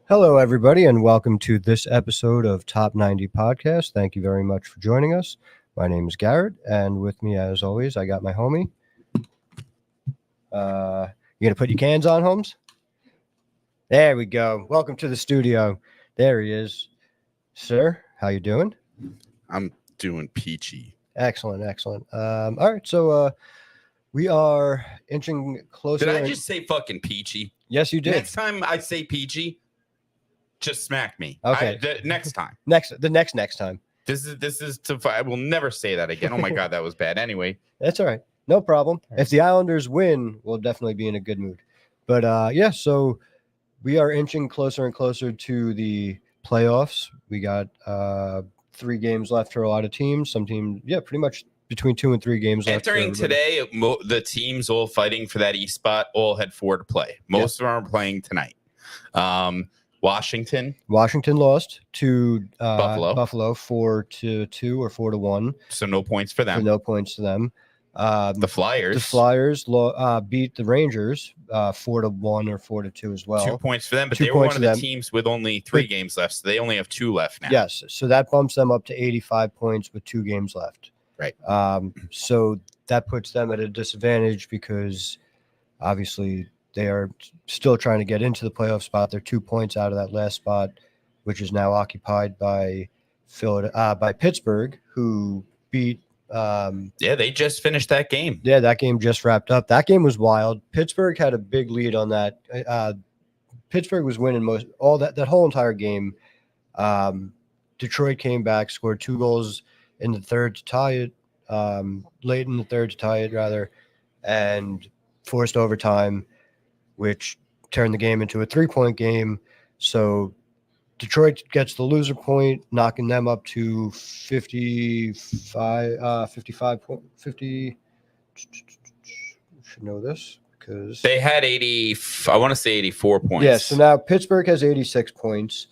Hello, everybody, and welcome to this episode of Top 90 Podcast. Thank you very much for joining us. My name is Garrett, and with me, as always, I got my homie. You gonna put your cans on, Holmes? There we go. Welcome to the studio. There he is, sir. How you doing? I'm doing peachy. Excellent, excellent. All right, so we are inching closer. Did I just say fucking peachy? Yes, you did. Next time I say peachy, just smack me. Okay. Next time. Next time. This is to. I will never say that again. Oh my god, that was bad. Anyway, that's all right. No problem. If the Islanders win, we'll definitely be in a good mood. But yeah, so we are inching closer and closer to the playoffs. We got 3 games left for a lot of teams. Some teams, pretty much between 2 and 3 games left. Entering today, the teams all fighting for that E spot all had 4 to play. Most of them are playing tonight. Washington lost to Buffalo 4-2 or 4-1. So no points for them. So no points to them. The Flyers beat the Rangers 4-1 or 4-2 as well. 2 points for them, but they were one of the teams with only 3 games left, so they only have 2 left now. Yes, so that bumps them up to 85 points with 2 games left. Right. So that puts them at a disadvantage because obviously they are still trying to get into the playoff spot. They're 2 points out of that last spot, which is now occupied by Pittsburgh, who beat. They just finished that game. Yeah, that game just wrapped up. That game was wild. Pittsburgh had a big lead on that. Pittsburgh was winning that whole entire game. Detroit came back, scored 2 goals in the third to tie it, late in the third to tie it, rather, and forced overtime, which turned the game into a 3-point game. So Detroit gets the loser point, knocking them up to 55 50. Should know this because they had 80. I want to say 84 points. Yeah, so now Pittsburgh has 86 points.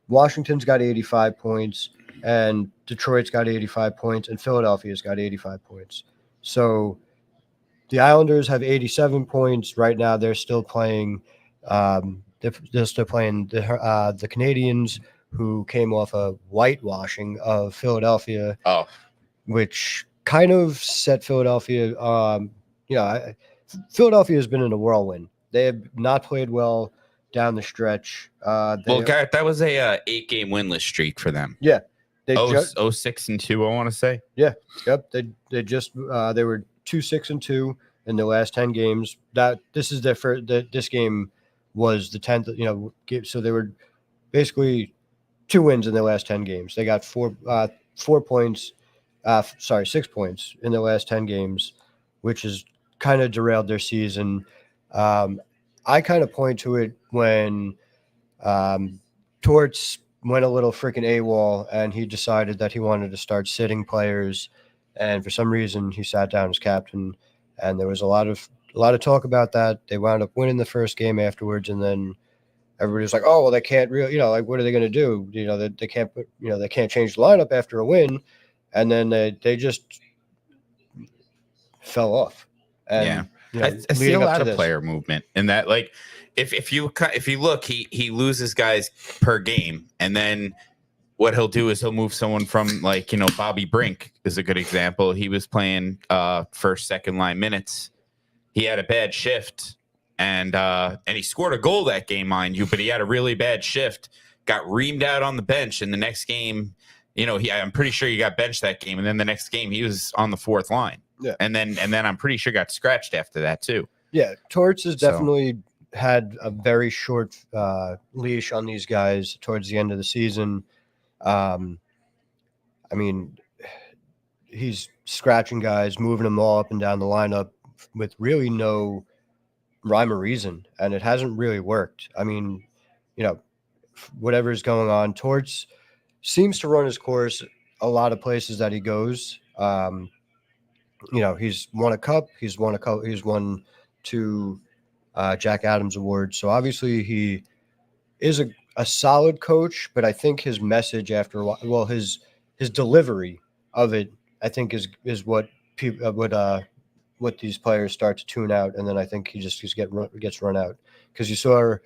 Washington's got 85 points, and Detroit's got 85 points, and Philadelphia's got 85 points. So the Islanders have 87 points right now. They're still playing. They're still playing the Canadians, who came off a whitewashing of Philadelphia. Oh, which kind of set Philadelphia. Philadelphia has been in a whirlwind. They have not played well down the stretch. Garrett, that was a 8-game winless streak for them. Yeah, 6-2. I want to say. Yeah, yep. They were 2-6-2 in the last 10 games. This is their first. This game was the 10th. So they were basically 2 wins in their last 10 games. They got 4 points. 6 points in the last 10 games, which has kind of derailed their season. I kind of point to it when Torts went a little freaking AWOL and he decided that he wanted to start sitting players, and for some reason he sat down as captain, and there was a lot of talk about that. They wound up winning the first game afterwards, and then everybody was like, "Oh, well, they can't really, what are they going to do? They can't put, they can't change the lineup after a win," and then they just fell off. And, I see a lot of player movement in that. Like, if you look, he loses guys per game, and then what he'll do is he'll move someone from, Bobby Brink is a good example. He was playing first, second line minutes. He had a bad shift, and he scored a goal that game, mind you, but he had a really bad shift, got reamed out on the bench, and the next game, I'm pretty sure he got benched that game, and then the next game he was on the 4th line. Yeah. And then I'm pretty sure got scratched after that too. Yeah, Torts has definitely had a very short leash on these guys towards the end of the season. He's scratching guys, moving them all up and down the lineup with really no rhyme or reason, and it hasn't really worked. Whatever's going on, Torts seems to run his course a lot of places that he goes. He's won a cup. He's won 2 Jack Adams awards. So obviously he is a solid coach, but I think his message after a while, his delivery of it, I think is what people what these players start to tune out, and then I think he just gets run out, because you saw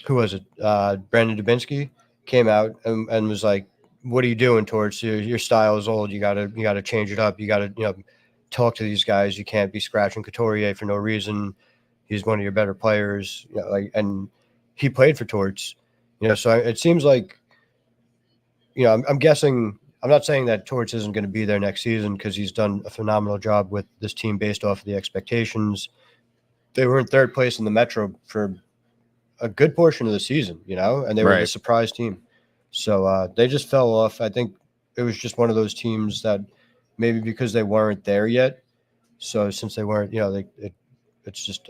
who was it? Brandon Dubinsky came out and was like, "What are you doing towards your style is old. You gotta change it up. You gotta talk to these guys. You can't be scratching Couturier for no reason. He's one of your better players. And he played for Torts. So it seems like I'm guessing. I'm not saying that Torts isn't going to be there next season because he's done a phenomenal job with this team based off of the expectations. They were in third place in the Metro for a good portion of the season, and they were the surprise team. So they just fell off. I think it was just one of those teams that maybe because they weren't there yet. So since they weren't, it's just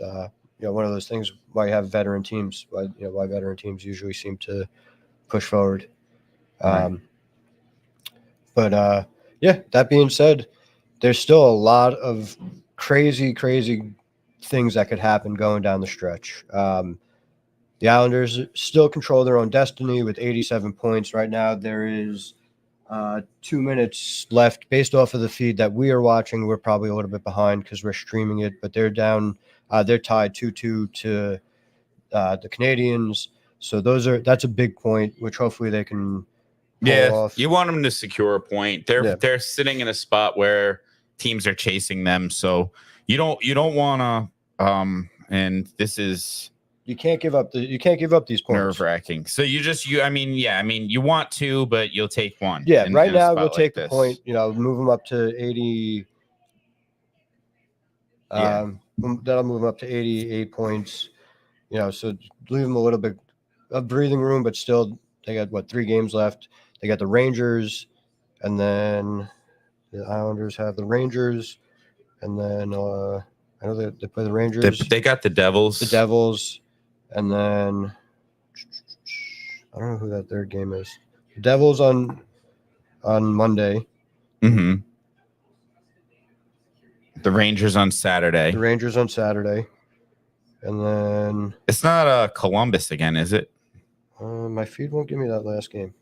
one of those things why you have veteran teams. Why veteran teams usually seem to push forward. But that being said, there's still a lot of crazy things that could happen going down the stretch. The Islanders still control their own destiny with 87 points right now. There is 2 minutes left. Based off of the feed that we are watching, we're probably a little bit behind because we're streaming it, but they're down. They're tied 2-2 to the Canadians. So that's a big point, which hopefully they can pull off. You want them to secure a point. They're sitting in a spot where teams are chasing them, so you don't want to. And this is. You can't give up these points. Nerve-wracking. So you want to, but you'll take one. Yeah, right now we'll take the point. Move them up to 80. That'll move them up to 88 points. So leave them a little bit of breathing room, but still they got 3 games left. They got the Rangers, and then the Islanders have the Rangers, and then I know they play the Rangers. They got the Devils. The Devils. And then I don't know who that third game is. The Devils on Monday. Mm-hmm. The Rangers on Saturday. And then it's not Columbus again, is it? My feed won't give me that last game.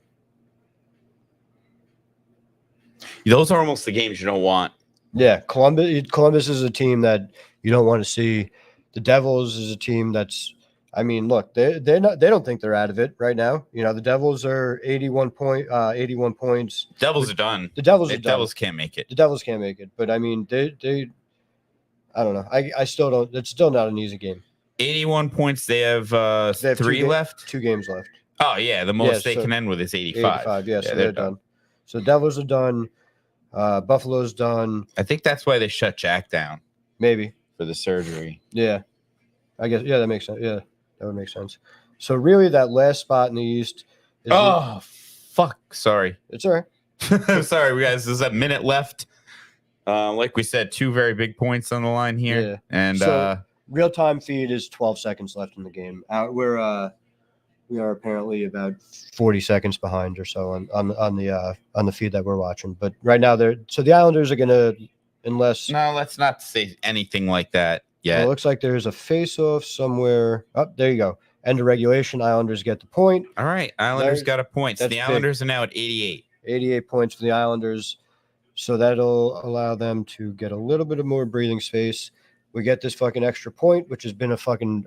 Those are almost the games you don't want. Yeah, Columbus is a team that you don't want to see. The Devils is a team that's. I mean, look, they don't think they're out of it right now. The Devils are 81 points. Devils are done. The Devils can't make it. The Devils can't make it. But I mean, they I don't know. I still don't. It's still not an easy game. 81 points. They have 3 left. 2 games left. Oh yeah, the most they can end with is 85. 85. Yeah, so they're done. So Devils are done. Buffalo's done. I think that's why they shut Jack down. Maybe for the surgery. Yeah, I guess. Yeah, that makes sense. Yeah. That would make sense. So really, that last spot in the East. Fuck! Sorry, it's all right. Sorry, guys. There's a minute left. Like we said, 2 very big points on the line here. Yeah. And so, real time feed is 12 seconds left in the game. We are apparently about 40 seconds behind or so on the feed that we're watching. But right now, the Islanders are gonna unless. No, let's not say anything like that. Yeah, well, it looks like there's a face-off somewhere. Oh, there you go. End of regulation. Islanders get the point. All right, Islanders got a point. So the Islanders are now at 88. 88 points for the Islanders. So that'll allow them to get a little bit of more breathing space. We get this fucking extra point, which has been a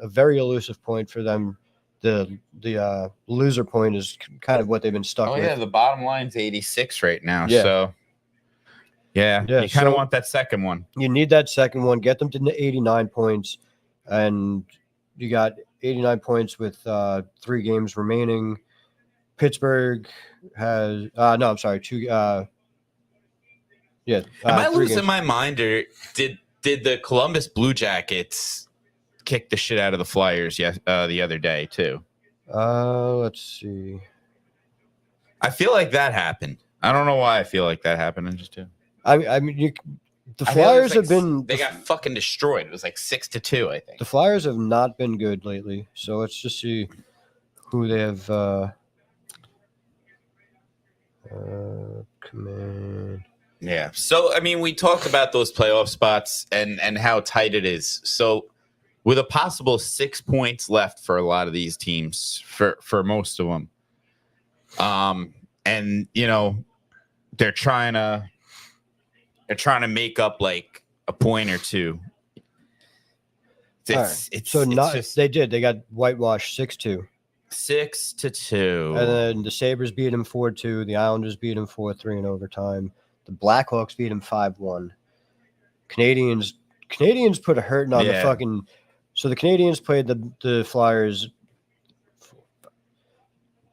very elusive point for them. The loser point is kind of what they've been stuck with. Oh yeah, the bottom line's 86 right now. Yeah. So. Yeah, you kind of want that second one. You need that second one. Get them to 89 points, and you got 89 points with 3 games remaining. Pittsburgh has 2. Am I losing my mind, or did the Columbus Blue Jackets kick the shit out of the Flyers the other day too? Let's see. I feel like that happened. I don't know why I feel like that happened. I mean, the Flyers have been. They got fucking destroyed. It was like 6-2, I think. The Flyers have not been good lately. So let's just see who they have. Command. Yeah. So I mean, we talked about those playoff spots and how tight it is. So with a possible 6 points left for a lot of these teams, for most of them, and they're trying to make up like a point or two. They got whitewashed 6-2. 6-2. And then the Sabres beat him 4-2. The Islanders beat him 4-3 in overtime. The Blackhawks beat him 5-1. Canadians put a hurting on the fucking. So the Canadians played the Flyers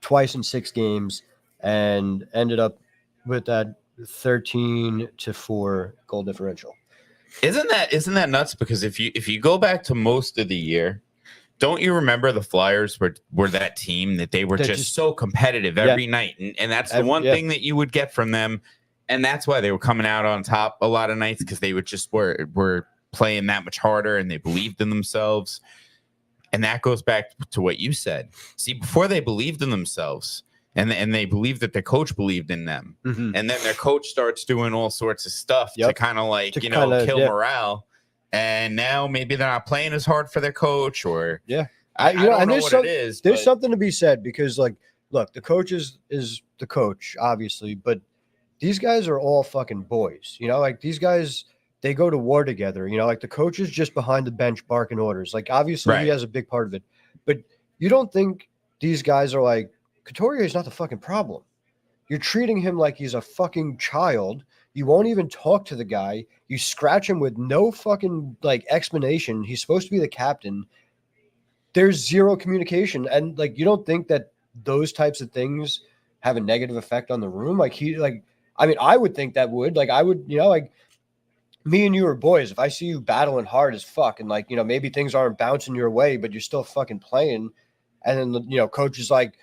twice in 6 games and ended up with that 13-4 goal differential. Isn't that nuts? Because if you go back to most of the year, don't you remember the Flyers were that team that they were just so competitive every night, and that's the one thing that you would get from them, and that's why they were coming out on top a lot of nights, because they would just were playing that much harder and they believed in themselves. And that goes back to what you said. See, before they believed in themselves and they believed that their coach believed in them. Mm-hmm. And then their coach starts doing all sorts of stuff to kind of like, kill morale. And now maybe they're not playing as hard for their coach, or I don't know what it is. There's something to be said, because like, look, the coach is the coach, obviously, but these guys are all fucking boys, like these guys, they go to war together, like the coach is just behind the bench barking orders. Like, obviously he has a big part of it, but you don't think these guys are like, Couturier is not the fucking problem. You're treating him like he's a fucking child. You won't even talk to the guy. You scratch him with no fucking like explanation. He's supposed to be the captain. There's zero communication. And like, you don't think that those types of things have a negative effect on the room? I would think that would, like, I would, like, me and you are boys. If I see you battling hard as fuck and like, maybe things aren't bouncing your way, but you're still fucking playing. And then, coach is like,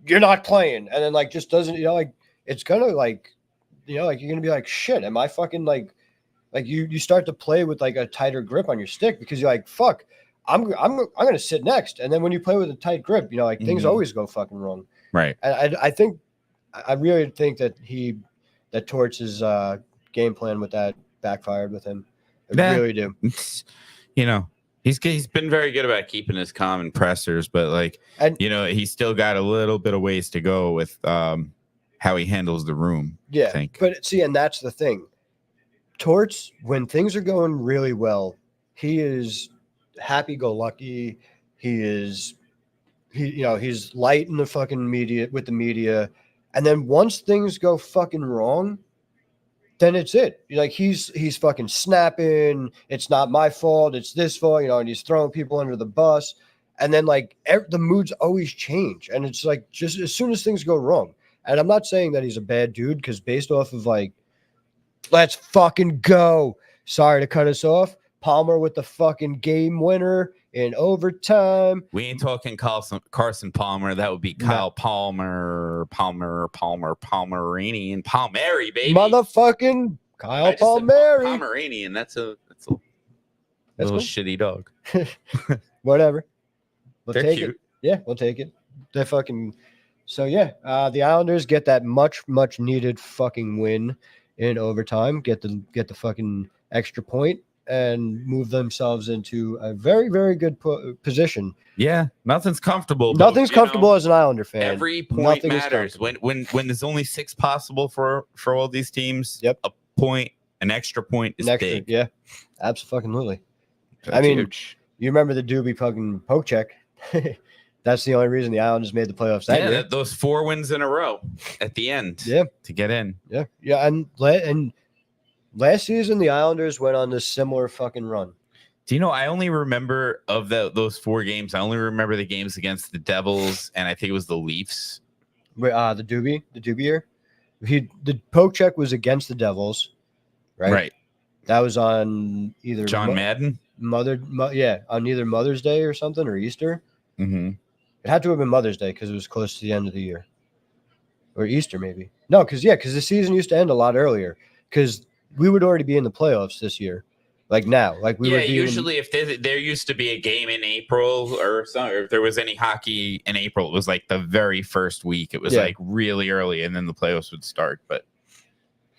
you're not playing. And then like, just doesn't, it's gonna like, you're going to be like, shit, am I fucking like you start to play with like a tighter grip on your stick, because you're like, fuck, I'm going to sit next. And then when you play with a tight grip, things always go fucking wrong. Right. And I really think that Torts' game plan with that backfired with him. I really do. He's been very good about keeping his calm in pressers, but like, he's still got a little bit of ways to go with how he handles the room. Yeah, I think. But see, and that's the thing. Torts, when things are going really well, he is happy-go-lucky. He's light in the fucking media with the media, and then once things go fucking wrong, then it's it. Like he's fucking snapping. It's not my fault. It's this fault. And he's throwing people under the bus, and then like the moods always change, and it's like just as soon as things go wrong. And I'm not saying that he's a bad dude, because based off of like, let's fucking go. Sorry to cut us off. Palmer with the fucking game winner in overtime. We ain't talking Carson Palmer. That would be Kyle Palmer, Palmeranian, Palmieri, baby. Motherfucking Kyle Palmieri. Palmeranian. That's a little shitty dog. Whatever. They're take cute. It. Yeah, we'll take it. They're fucking. So yeah, the Islanders get that much needed fucking win in overtime. Get the fucking extra point and move themselves into a very, very good position. Yeah, nothing's comfortable. Nothing's comfortable as an Islander fan. Every point matters. When there's only 6 possible for all these teams. Yep. An extra point is big. Yeah, absolutely. That's huge. You remember the Doobie fucking poke check? That's the only reason the Islanders made the playoffs that year. Those 4 wins in a row at the end. Yeah, to get in. Yeah, and last season the Islanders went on this similar fucking run. Do you know? I only remember of those 4 games. I only remember the games against the Devils, and I think it was the Leafs. The Doobie year. The poke check was against the Devils, right? Right. That was on either John Madden. On either Mother's Day or something, or Easter. Mm-hmm. It had to have been Mother's Day because it was close to the end of the year, or Easter maybe. No, because the season used to end a lot earlier, because we would already be in the playoffs this year. Like now, like we would be usually if there used to be a game in April or something, or if there was any hockey in April, it was like the very first week. It was like really early, and then the playoffs would start. But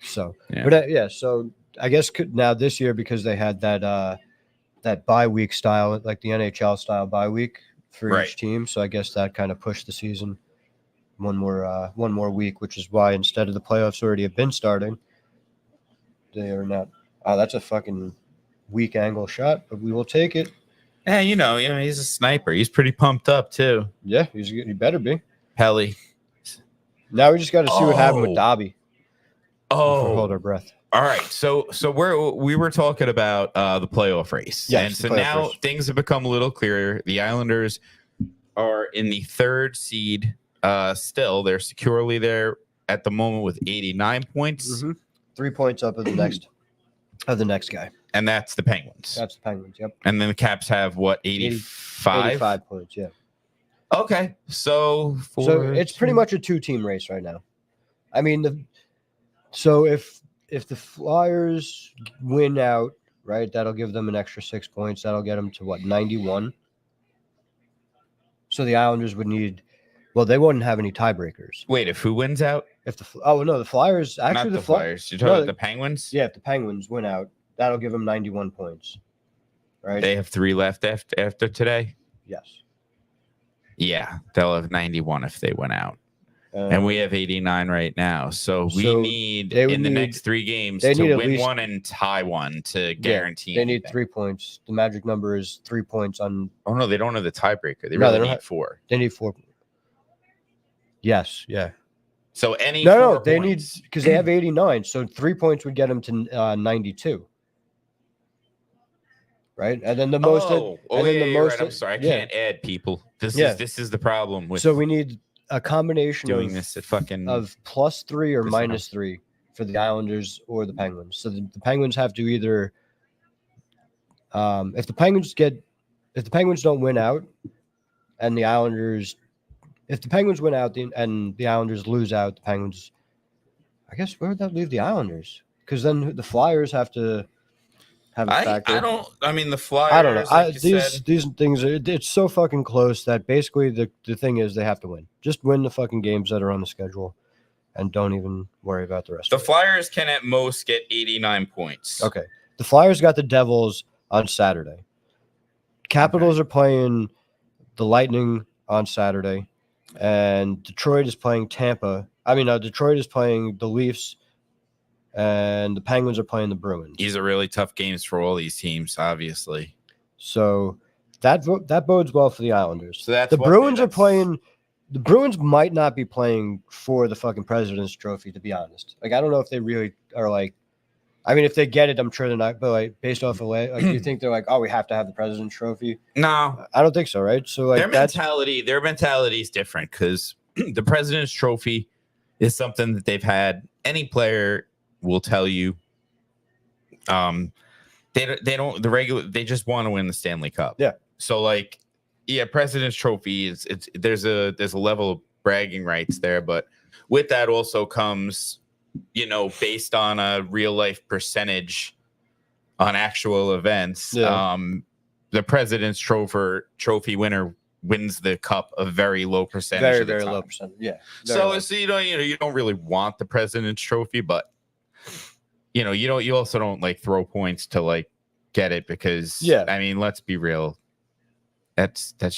so I guess now this year, because they had that bye week style, like the NHL style bye week for each team. So I guess that kind of pushed the season one more week, which is why instead of the playoffs already have been starting, they are not. Oh, that's a fucking weak angle shot, but we will take it. And he's a sniper. He's pretty pumped up too. Yeah, he better be. Pelly. Now we just got to see what happened with Dobby. Oh, hold our breath. All right, so we were talking about the playoff race, and so now things have become a little clearer. The Islanders are in the 3rd seed. Still, they're securely there at the moment with 89 points, 3 points up of the next guy, and that's the Penguins. That's the Penguins. Yep. And then the Caps have what 85? 85 points. Yeah. Okay, so it's pretty much a 2-team race right now. I mean, if the Flyers win out, right, that'll give them an extra 6 points. That'll get them to what, 91. So the Islanders would need. Well, they wouldn't have any tiebreakers. Wait, if who wins out? If the Flyers actually not the Flyers. You're talking about the Penguins? Yeah, if the Penguins win out, that'll give them 91 points. Right? They have 3 left after today. Yes. Yeah, they'll have 91 if they win out. And we have 89 right now. So we need in the next 3 games to win one and tie one to guarantee. They need 3 points. The magic number is 3 points on. Oh no, they don't have the tiebreaker. They really need 4. They need 4. Yes, yeah. So any no, they need because they have 89. So 3 points would get them to 92. Right, and then the most. Right. I'm sorry, I can't add people. This is the problem with. So we need a combination doing this at fucking of +3 or -3 for the Islanders or the Penguins. So the Penguins have to either if the Penguins don't win out and the Islanders, if the Penguins win out and the Islanders lose out, the Penguins, I guess, where would that leave the Islanders? Because then the Flyers have to have a factor. I mean, the Flyers. I don't know. These things it's so fucking close that basically the thing is they have to win. Just win the fucking games that are on the schedule, and don't even worry about the rest. The Flyers can at most get 89 points. Okay, the Flyers got the Devils on Saturday. Capitals are playing the Lightning on Saturday, and Detroit is playing Tampa. Detroit is playing the Leafs. And the Penguins are playing the Bruins. These are really tough games for all these teams, obviously. So that bodes well for the Islanders. So that's the Bruins are playing. The Bruins might not be playing for the fucking President's Trophy, to be honest. Like, I don't know if they really are like. I mean, if they get it, I'm sure they're not. But like, based off of do you think they're like, oh, we have to have the President's Trophy? No, I don't think so. Right? So like their mentality is different because the President's Trophy is something that they've had. Any player will tell you they just want to win the Stanley Cup. Yeah. So like, President's Trophy there's a level of bragging rights there, but with that also comes, based on a real life percentage on actual events. Yeah. The President's Trophy winner wins the cup a very low percentage. Very low percentage. Yeah. So you don't really want the President's Trophy, but you also don't like throw points to like get it because I mean, let's be real. It's a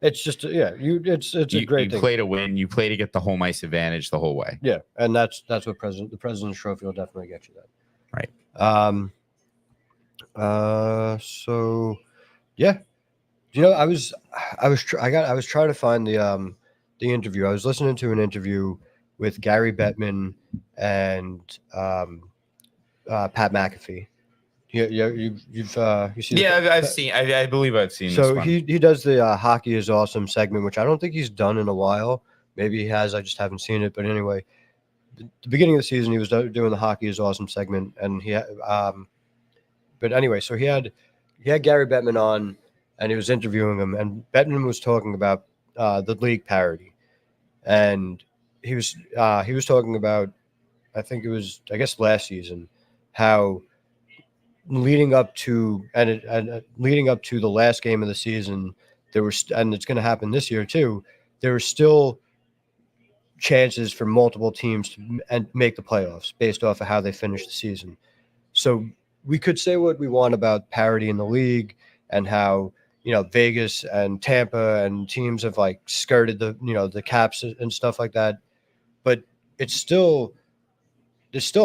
great thing. You play to win, you play to get the home ice advantage the whole way. Yeah, and that's what the President's Trophy will definitely get you that. Right. So yeah. I was trying to find the interview. I was listening to an interview with Gary Bettman and Pat McAfee. You've seen? Yeah, I've seen. I believe I've seen. So this one. he does the Hockey is Awesome segment, which I don't think he's done in a while. Maybe he has. I just haven't seen it. But anyway, the beginning of the season, he was doing the Hockey is Awesome segment, and but anyway, so he had Gary Bettman on, and he was interviewing him, and Bettman was talking about the league parity, and he was talking about, I guess last season, how leading up to the last game of the season, and it's going to happen this year too, there were still chances for multiple teams to make the playoffs based off of how they finished the season. So we could say what we want about parity in the league and how Vegas and Tampa and teams have like skirted the caps and stuff like that, but there's still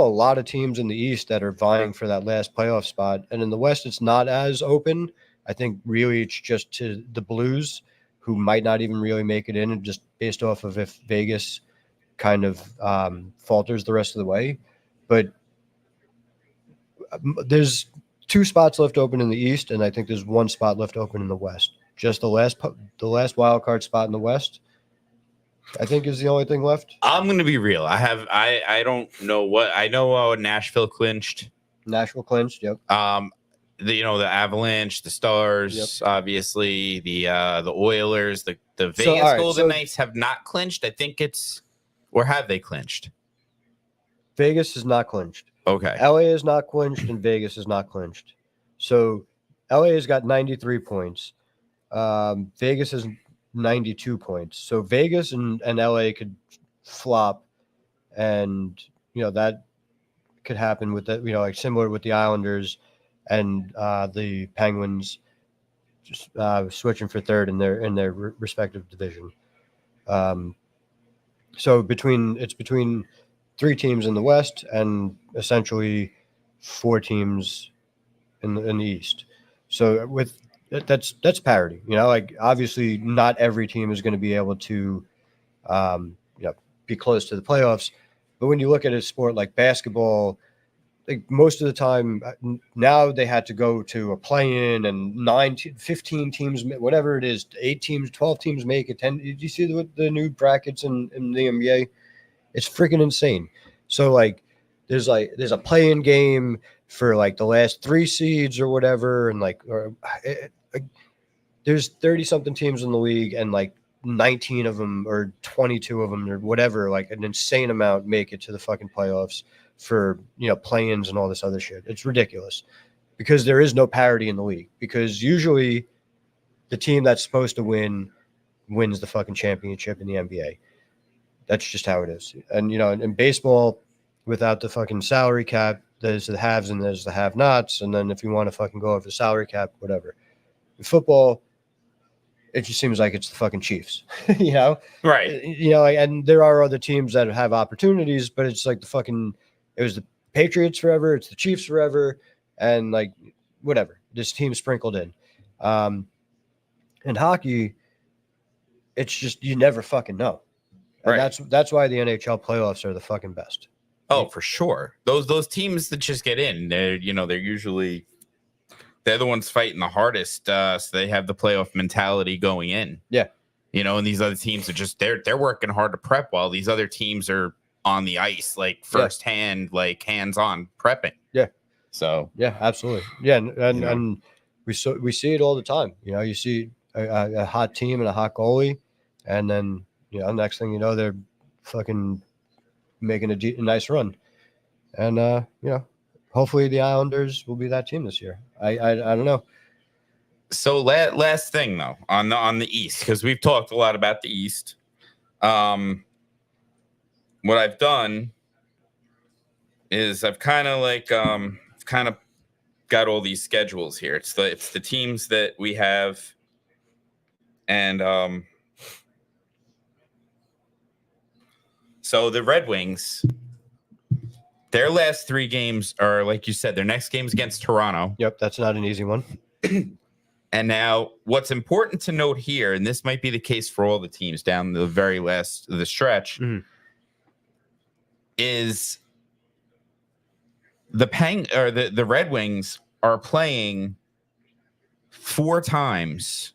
a lot of teams in the East that are vying for that last playoff spot, and in the West it's not as open. I think really it's just to the Blues, who might not even really make it in, and just based off of if Vegas kind of falters the rest of the way. But there's 2 spots left open in the East, and I think there's 1 spot left open in the West. Just the last wild card spot in the West, I think, is the only thing left. I'm going to be real. I don't know what I know. Nashville clinched. Nashville clinched. Yep. The Avalanche, the Stars, obviously the Oilers, the Vegas Golden Knights have not clinched. I think or have they clinched? Vegas is not clinched. Okay. LA is not clinched and Vegas is not clinched. So LA has got 93 points. Vegas has 92 points. So Vegas and LA could flop, and that could happen with that. Like similar with the Islanders and the Penguins, just switching for third in their respective division. So it's between 3 teams in the West and essentially 4 teams in the East. So that's parity. Like obviously not every team is going to be able to be close to the playoffs, but when you look at a sport like basketball, like most of the time now they had to go to a play-in and 15 teams, whatever it is, 8 teams, 12 teams make it. 10. Did you see the new brackets in the NBA? It's freaking insane. So like there's a play-in game for like the last 3 seeds or whatever, and there's 30 something teams in the league, and like 19 of them or 22 of them or whatever, like an insane amount make it to the fucking playoffs for play-ins and all this other shit. It's ridiculous because there is no parity in the league, because usually the team that's supposed to win wins the fucking championship in the NBA. That's just how it is. And in baseball, without the fucking salary cap, there's the haves and there's the have-nots, and then if you want to fucking go over the salary cap, whatever. In football, it just seems like it's the fucking Chiefs, right? And there are other teams that have opportunities, but it's like it was the Patriots forever, it's the Chiefs forever, and like whatever, this team sprinkled in. In hockey, it's just you never fucking know, and right. That's why the NHL playoffs are the fucking best. Oh, for sure. Those teams that just get in, they're usually the ones fighting the hardest, so they have the playoff mentality going in. Yeah. And these other teams are just they're working hard to prep, while these other teams are on the ice, like firsthand, like hands-on prepping. Yeah. So yeah, absolutely. Yeah, and we see it all the time. You see a hot team and a hot goalie, and then next thing you know, they're fucking making a nice run, and hopefully the Islanders will be that team this year. I don't know. So last thing though on the East, because we've talked a lot about the East. What I've done is I've kind of got all these schedules here. It's the teams that we have, and so the Red Wings, their last 3 games are, like you said, their next game is against Toronto. Yep, that's not an easy one. And now what's important to note here, and this might be the case for all the teams down the very last of the stretch, is the Red Wings are playing 4 times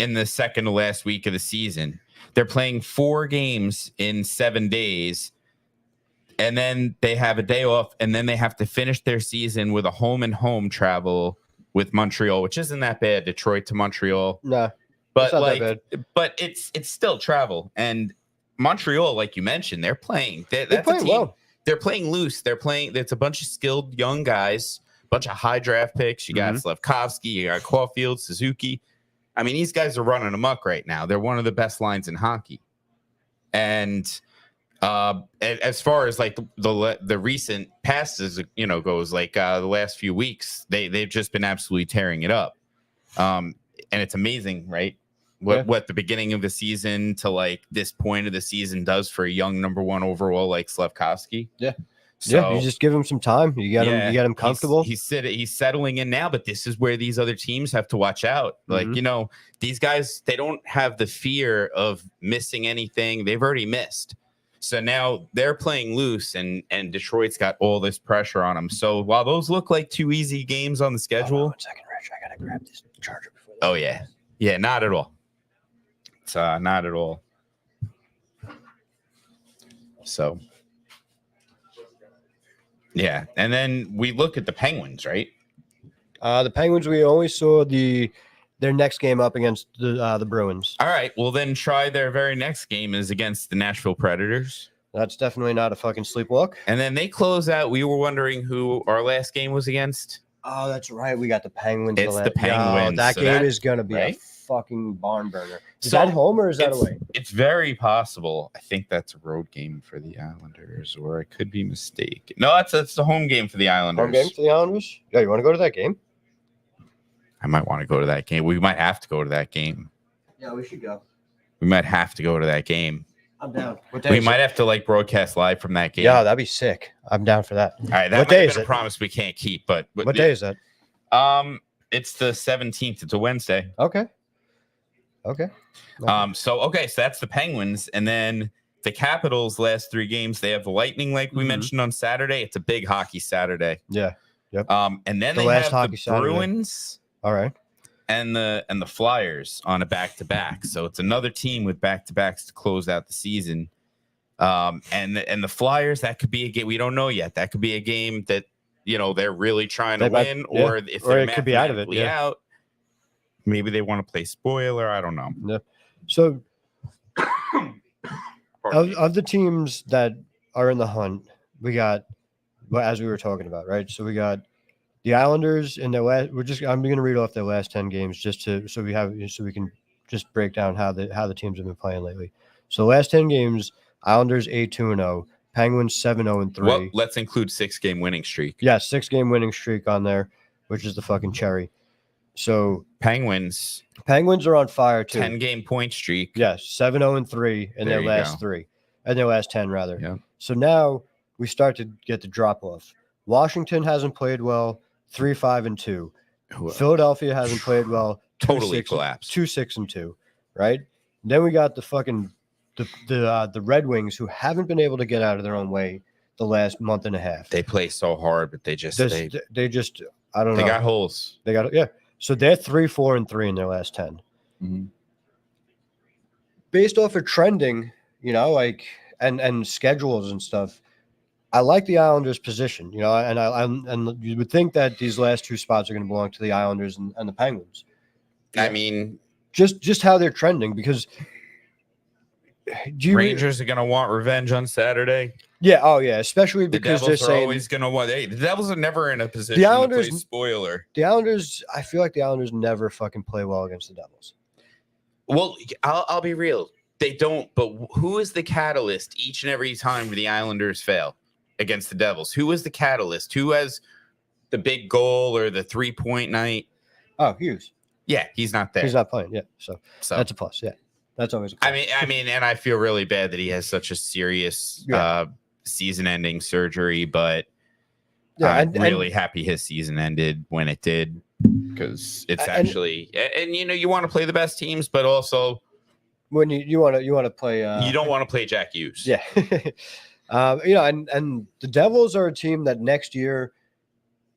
in the second to last week of the season. They're playing 4 games in 7 days, and then they have a day off, and then they have to finish their season with a home travel with Montreal, which isn't that bad. Detroit to Montreal. No, but but it's still travel. And Montreal, like you mentioned, they're playing. They're playing well. They're playing loose. It's a bunch of skilled young guys, a bunch of high draft picks. You got Slavkovsky, you got Caulfield, Suzuki. I mean, these guys are running amok right now. They're one of the best lines in hockey. And as far as like the recent passes, goes, like the last few weeks, they've just been absolutely tearing it up. And it's amazing, right? What the beginning of the season to like this point of the season does for a young number 1 overall like Slavkovsky. Yeah. So you just give him some time. You get him comfortable. He's settling in now, but this is where these other teams have to watch out. Like, these guys, they don't have the fear of missing anything. They've already missed. So now they're playing loose, and Detroit's got all this pressure on them. So while those look like 2 easy games on the schedule. Hold on 1 second, Rich. I gotta grab this charger before. Oh yeah. Yeah, not at all. It's not at all. So yeah, and then we look at the Penguins, right? The Penguins, we only saw their next game up against the Bruins. All right, well then try their very next game is against the Nashville Predators. That's definitely not a fucking sleepwalk. And then they close out. We were wondering who our last game was against. Oh, that's right. We got the Penguins. It's the Penguins. That game is going to be a fucking barn burner. Is that home or is that away? It's very possible. I think that's a road game for the Islanders, or I could be mistaken. No, that's the home game for the Islanders. Home game for the Islanders? Yeah, you want to go to that game? I might want to go to that game. We might have to go to that game. Yeah, we should go. We might have to go to that game. I'm down. We might have to broadcast live from that game. Yeah, that'd be sick. I'm down for that. All right, that might have been a promise we can't keep. But what day is that? It's the 17th. It's a Wednesday. Okay. So that's the Penguins, and then the Capitals' last 3 games. They have the Lightning, like we mentioned on Saturday. It's a big hockey Saturday. Yeah. Yep. And then they have the Bruins. All right. And the Flyers on a back-to-back. So it's another team with back-to-backs to close out the season. And the Flyers, that could be a game we don't know yet. That could be a game that they're really trying to win, or if it could be out of it. Out, maybe they want to play spoiler. I don't know. Yeah. So of the teams that are in the hunt, we got, as we were talking about, right? So we got the Islanders in their last. I'm going to read off their last 10 games so we can just break down how the teams have been playing lately. So the last 10 games, Islanders 8-2-0, Penguins 7-0-3. Well, let's include 6-game winning streak. Yeah, 6-game winning streak on there, which is the fucking cherry. So Penguins are on fire too. 10-game point streak. Yes, 7-0-3 in their last 3, and their last 10 rather. Yeah. So now we start to get the drop off. Washington hasn't played well, 3-5-2. Philadelphia hasn't played well, totally collapsed, 2-6-2. Right. Then we got the fucking the Red Wings, who haven't been able to get out of their own way the last month and a half. They play so hard, but they just I don't know. They got holes. So they're 3-4-3 in their last 10. Mm-hmm. Based off of trending, and schedules and stuff, I like the Islanders' position, and you would think that these last 2 spots are going to belong to the Islanders and the Penguins. I mean, just how they're trending, because Rangers are going to want revenge on Saturday. Yeah. Oh, yeah. Especially because the Devils are always going to want. Hey, the Devils are never in a position to play spoiler. The Islanders. I feel like the Islanders never fucking play well against the Devils. Well, I'll be real. They don't. But who is the catalyst each and every time the Islanders fail against the Devils? Who is the catalyst? Who has the big goal or the 3-point night? Oh, Hughes. Yeah, he's not there. He's not playing. Yeah. So that's a plus. Yeah. That's always a plus. I mean, and I feel really bad that he has such a serious season-ending surgery, but I'm really happy his season ended when it did, because it's actually and you want to play the best teams, but also when you want to play, you don't want to play Jack Hughes. Yeah, and the Devils are a team that next year,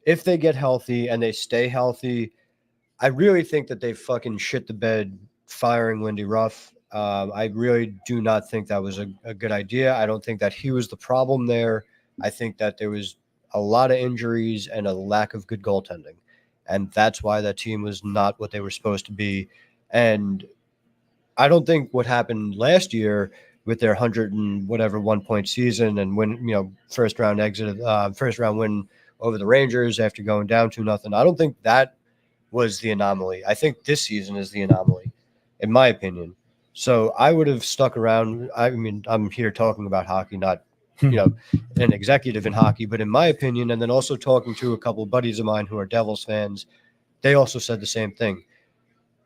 if they get healthy and they stay healthy, I really think that they fucking shit the bed firing Lindy Ruff. I really do not think that was a good idea. I don't think that he was the problem there. I think that there was a lot of injuries and a lack of good goaltending. And that's why that team was not what they were supposed to be. And I don't think what happened last year with their 1 point season and first round win over the Rangers after going down 2-0. I don't think that was the anomaly. I think this season is the anomaly, in my opinion. So I would have stuck around. I mean, I'm here talking about hockey, not, an executive in hockey, but in my opinion, and then also talking to a couple of buddies of mine who are Devils fans, they also said the same thing.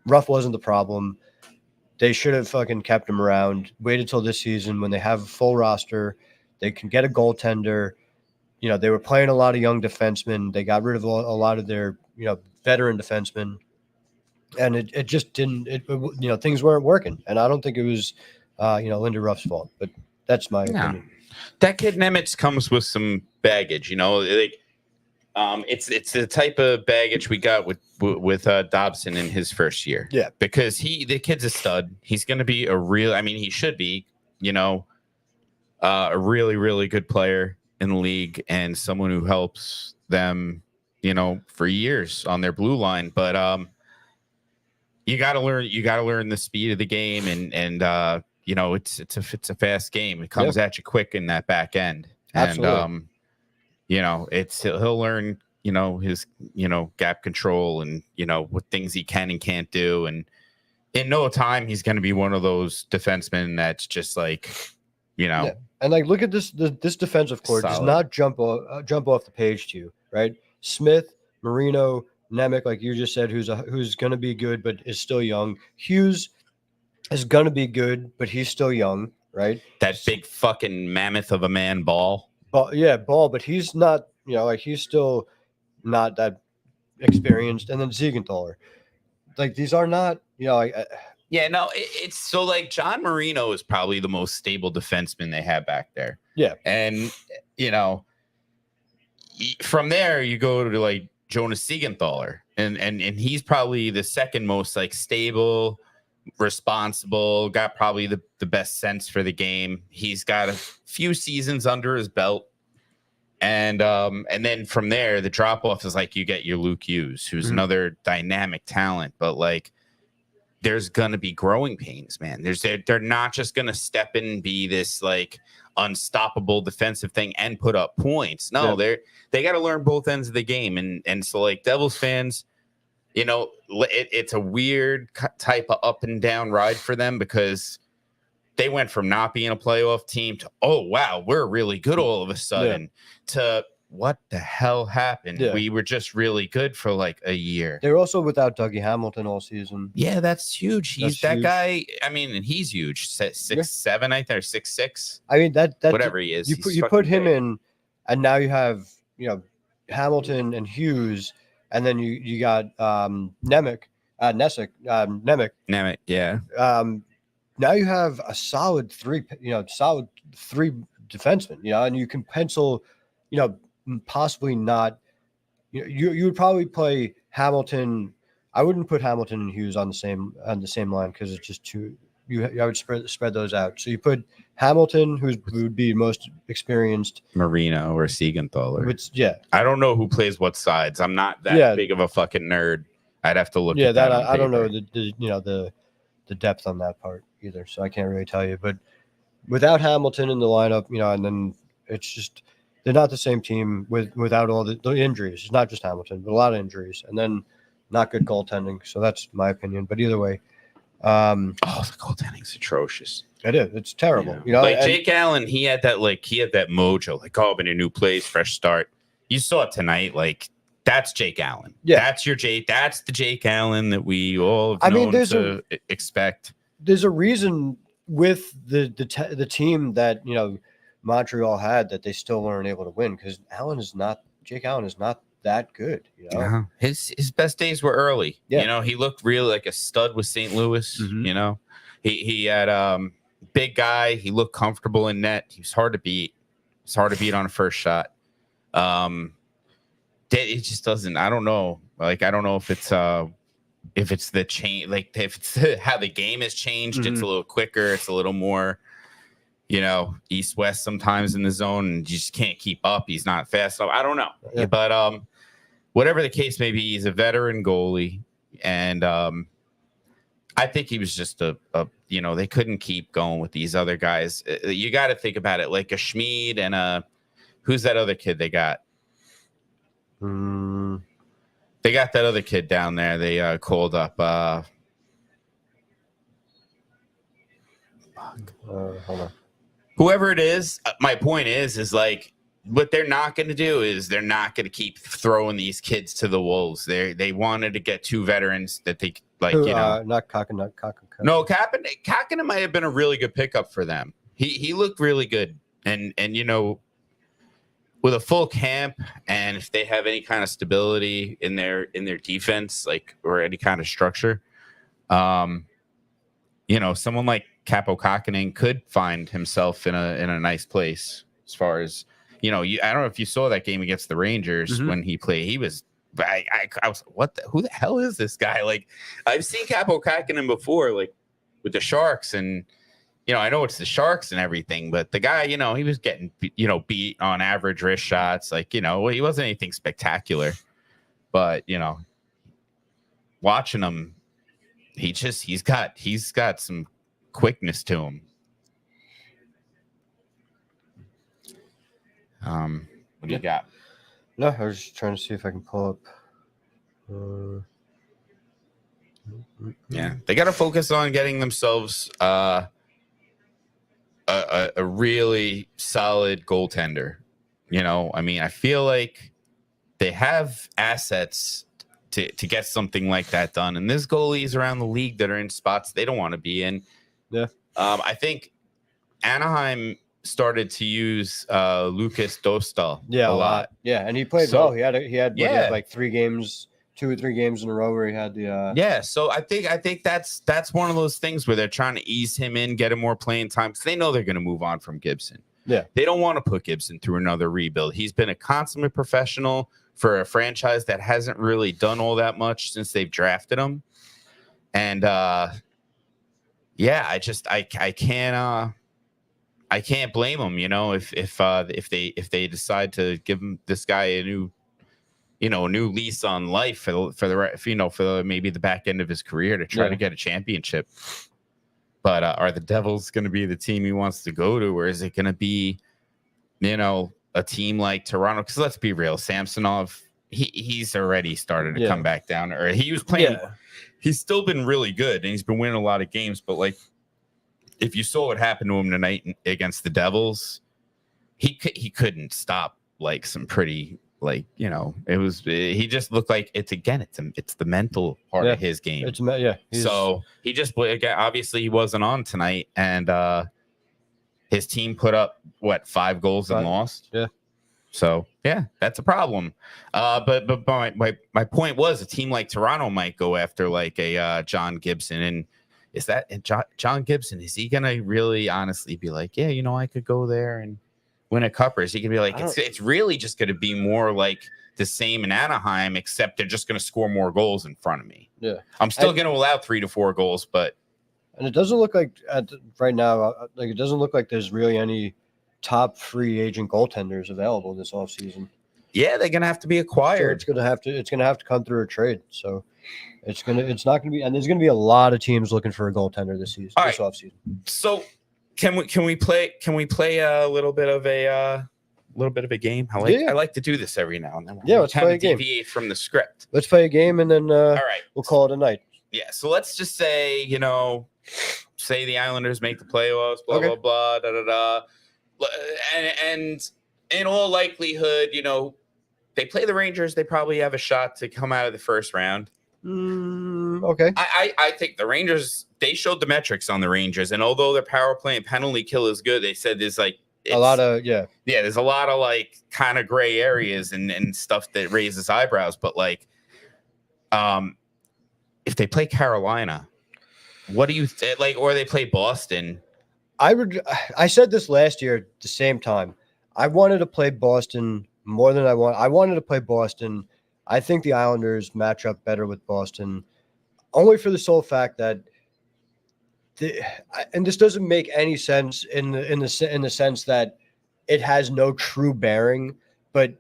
Ruff wasn't the problem. They should have fucking kept him around, waited till this season when they have a full roster, they can get a goaltender, they were playing a lot of young defensemen. They got rid of a lot of their, veteran defensemen. And it just didn't, things weren't working. And I don't think it was, Linda Ruff's fault, but that's my opinion. That kid Nemitz comes with some baggage, it's the type of baggage we got with Dobson in his first year. Yeah. Because the kid's a stud. He's going to be he should be, a really, really good player in the league and someone who helps them, for years on their blue line. But you got to learn the speed of the game and it's a fast game. It comes at you quick in that back end. Absolutely. And he'll learn, his, gap control and, what things he can and can't do. And in no time, he's going to be one of those defensemen that's just like, Yeah. And like, look at this defensive core does not jump off the page to you, right? Smith, Marino, Nemec, like you just said, who's going to be good, but is still young. Hughes is going to be good, but he's still young, right? That big fucking mammoth of a man Ball. Ball, but he's not, he's still not that experienced. And then Siegenthaler. Like, these are not, it's so like John Marino is probably the most stable defenseman they have back there. Yeah. And, from there you go to like Jonas Siegenthaler and he's probably the second most like stable, responsible, got probably the best sense for the game. He's got a few seasons under his belt. And then from there, the drop off is like you get your Luke Hughes, who's another dynamic talent, but like there's gonna be growing pains, man. They're not just gonna step in and be this like unstoppable defensive thing and put up points. No, they got to learn both ends of the game, and so like Devils fans, it's a weird type of up and down ride for them because they went from not being a playoff team to, oh, wow, we're really good all of a sudden to what the hell happened? Yeah. We were just really good for like a year. They were also without Dougie Hamilton all season. Yeah, that's huge. He's that guy. I mean, and he's huge. 6'7", I think, or 6'6". I mean, that whatever he is. You put him in, and now you have Hamilton and Hughes, and then you got Nemec, yeah. Now you have a solid three defensemen, and you can pencil, possibly not. You would probably play Hamilton. I wouldn't put Hamilton and Hughes on the same line because it's just too. I would spread those out. So you put Hamilton, who would be most experienced, Marino or Siegenthaler. Yeah, I don't know who plays what sides. I'm not that big of a fucking nerd. I'd have to look. Yeah, that I don't know the depth on that part either, so I can't really tell you. But without Hamilton in the lineup, and then it's just they're not the same team without all the injuries. It's not just Hamilton, but a lot of injuries, and then not good goaltending. So that's my opinion. But either way, the goaltending's atrocious. It is. It's terrible. Jake Allen, he had that mojo, like, oh, been a new place, fresh start. You saw it tonight, like. That's Jake Allen. Yeah, that's That's the Jake Allen that we all expect. There's a reason with the team that Montreal had that they still weren't able to win because Jake Allen is not that good. His best days were early. Yeah. He looked really like a stud with St. Louis. Mm-hmm. He had big guy. He looked comfortable in net. He was hard to beat. It's hard to beat on a first shot. It just doesn't. I don't know. Like, I don't know if it's the change, like if it's how the game has changed. Mm-hmm. It's a little quicker. It's a little more, east west sometimes in the zone, and you just can't keep up. He's not fast enough. I don't know. Yeah. But whatever the case may be, he's a veteran goalie, and I think he was just they couldn't keep going with these other guys. You got to think about it, like a Schmid and who's that other kid they got? They got that other kid down there. They called up. Hold on. Whoever it is, my point is like what they're not going to do is they're not going to keep throwing these kids to the wolves. They wanted to get two veterans that they like. Not Kakinen. No, Kakinen might have been a really good pickup for them. He looked really good, and with a full camp, and if they have any kind of stability in their defense, like, or any kind of structure, someone like Capo Kakkonen could find himself in a nice place. As far as I don't know if you saw that game against the Rangers when he played. He was, I was, who the hell is this guy? Like, I've seen Capo Kakkonen before, like with the Sharks, and I know it's the Sharks and everything, but the guy, he was getting beat on average wrist shots. Like, he wasn't anything spectacular, but watching him, he's got some quickness to him. What do you got? No, I was just trying to see if I can pull up. Yeah, they got to focus on getting themselves a really solid goaltender. I feel like they have assets to get something like that done. And there's goalies around the league that are in spots they don't want to be in. Yeah. I think Anaheim started to use Lucas Dostal a lot. Yeah, and he played well. He had like 3 games, 2 or 3 games in a row where he had the So I think that's one of those things where they're trying to ease him in, get him more playing time, because they know they're going to move on from Gibson. Yeah. They don't want to put Gibson through another rebuild. He's been a consummate professional for a franchise that hasn't really done all that much since they've drafted him. And I can't blame them, if they decide to give him, this guy, a new lease on life for maybe the back end of his career to try to get a championship. But are the Devils going to be the team he wants to go to, or is it going to be, a team like Toronto? Because let's be real, Samsonov, he's already started to come back down, or he was playing. Yeah. He's still been really good, and he's been winning a lot of games. But like, if you saw what happened to him tonight against the Devils, he couldn't stop like some pretty, like, he just looked like it's the mental part of his game. So he just, obviously he wasn't on tonight, and his team put up 5 goals and lost. Yeah. So that's a problem. But my point was, a team like Toronto might go after like a John Gibson, and is that John Gibson? Is he gonna really honestly be like, I could go there and win a cup? Or is he gonna be like, it's really just gonna be more like the same in Anaheim, except they're just gonna score more goals in front of me? Yeah, I'm still gonna allow 3 to 4 goals, but it doesn't look like right now. It doesn't look like there's really any top free agent goaltenders available this offseason. Yeah, they're gonna have to be acquired. So it's gonna have to come through a trade. So it's not gonna be, and there's gonna be a lot of teams looking for a goaltender this season, this offseason. So can we play a little bit of a game? I like to do this every now and then. Let's play a game. Deviate from the script. Let's play a game, and then all right, we'll call it a night. Yeah. So let's just say, say the Islanders make the playoffs, blah blah blah, da da da. And in all likelihood, they play the Rangers, they probably have a shot to come out of the first round. Okay. I think the Rangers, they showed the metrics on the Rangers, and although their power play and penalty kill is good, they said there's like a lot of there's a lot of like kind of gray areas and stuff that raises eyebrows. But like, if they play Carolina, what do you like? Or they play Boston? I said this last year at the same time. I wanted to play Boston more than I wanted to play Boston. I think the Islanders match up better with Boston, only for the sole fact that and this doesn't make any sense in the sense that it has no true bearing, but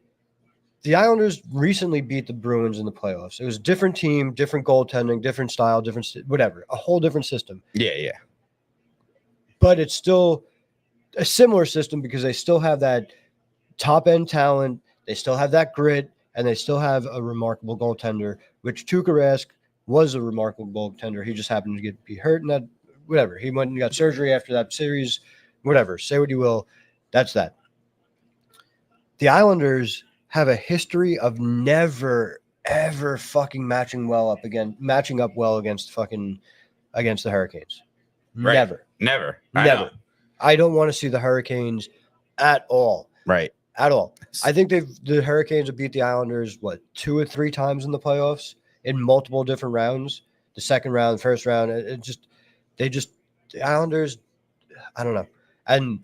the Islanders recently beat the Bruins in the playoffs. It was a different team, different goaltending, different style, different whatever, a whole different system. Yeah. But it's still a similar system because they still have that top-end talent, they still have that grit, and they still have a remarkable goaltender, which Tuukka Rask was a remarkable goaltender. He just happened to be hurt, and that whatever. He went and got surgery after that series, whatever. Say what you will. That's that. The Islanders have a history of never, ever fucking matching up well against the Hurricanes. Right. Never. I don't want to see the Hurricanes at all. Right. at all. I think the Hurricanes have beat the Islanders 2 or 3 times in the playoffs in multiple different rounds. The second round, first round, the Islanders. I don't know. And